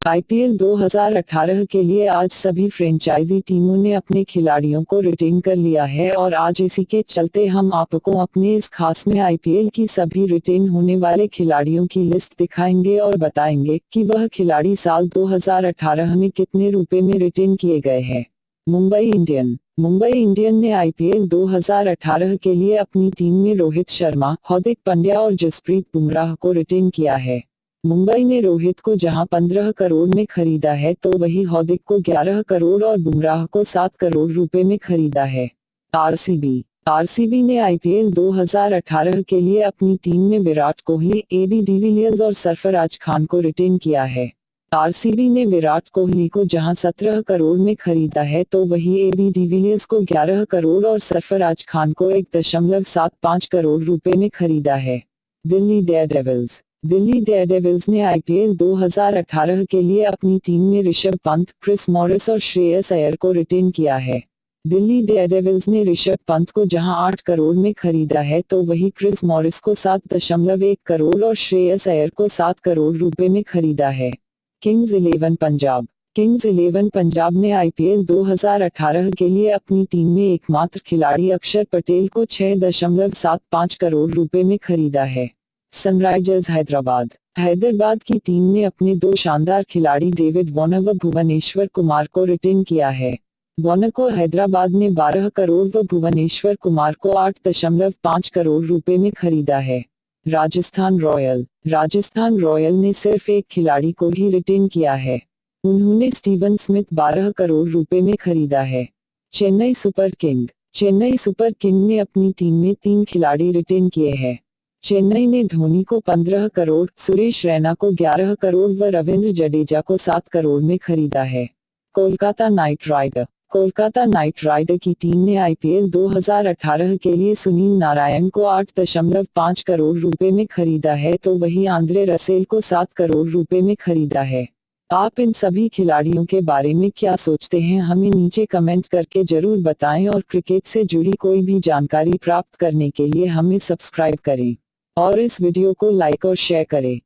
IPL 2018 के लिए आज सभी फ्रेंचाइजी टीमों ने अपने खिलाड़ियों को रिटेन कर लिया है और आज इसी के चलते हम आपको अपने इस खास में आईपीएल की सभी रिटेन होने वाले खिलाड़ियों की लिस्ट दिखाएंगे और बताएंगे कि वह खिलाड़ी साल 2018 में कितने रुपए में रिटेन किए गए हैं। मुंबई इंडियन ने आईपीएल 2018 के लिए अपनी टीम में रोहित शर्मा, हार्दिक पांड्या और जसप्रीत बुमराह को रिटेन किया है। मुंबई ने रोहित को जहां 15 करोड़ में खरीदा है तो वही हार्दिक को 11 करोड़ और बुमराह को 7 करोड़ रुपए में खरीदा है। आरसीबी ने आईपीएल 2018 के लिए अपनी टीम में विराट कोहली, एबी डिविलियर्स और सरफराज खान को रिटेन किया है। आरसीबी ने विराट कोहली को जहां 17 करोड़ में खरीदा है तो वही एबी डिविलियर्स को 11 करोड़ और सरफराज खान को 1.75 करोड़ रुपए में खरीदा है। दिल्ली डेयरडेविल्स ने आईपीएल 2018 के लिए अपनी टीम में ऋषभ पंत, क्रिस मॉरिस और श्रेयस अय्यर को रिटेन किया है। दिल्ली डेयरडेविल्स ने ऋषभ पंत को जहां 8 करोड़ में खरीदा है तो वही क्रिस मॉरिस को 7.1 करोड़ और श्रेयस अय्यर को 7 करोड़ रुपए में खरीदा है। किंग्स 11 पंजाब ने आईपीएल 2018 के लिए अपनी टीम में एकमात्र खिलाड़ी अक्षर पटेल को 6.75 करोड़ रुपए में खरीदा है। सनराइजर्स हैदराबाद की टीम ने अपने दो शानदार खिलाड़ी डेविड वार्नर व भुवनेश्वर कुमार को रिटेन किया है। वार्नर को हैदराबाद ने 12 करोड़ व भुवनेश्वर कुमार को 8.5 करोड़ रुपए में खरीदा है। राजस्थान रॉयल ने सिर्फ एक खिलाड़ी को ही रिटेन किया है। उन्होंने स्टीवन स्मिथ 12 करोड़ रुपए में खरीदा है। चेन्नई सुपर किंग ने अपनी टीम में 3 खिलाड़ी रिटेन किए हैं। चेन्नई ने धोनी को 15 करोड़, सुरेश रैना को 11 करोड़ व रविंद्र जडेजा को 7 करोड़ में खरीदा है। कोलकाता नाइट राइडर की टीम ने आईपीएल 2018 के लिए सुनील नारायण को 8.5 करोड़ रुपए में खरीदा है तो वही आंद्रे रसेल को 7 करोड़ रुपए में खरीदा है। आप इन सभी खिलाड़ियों के बारे में क्या सोचते हैं, हमें नीचे कमेंट करके जरूर बताएं और क्रिकेट से जुड़ी कोई भी जानकारी प्राप्त करने के लिए हमें सब्सक्राइब करें और इस वीडियो को लाइक और शेयर करें।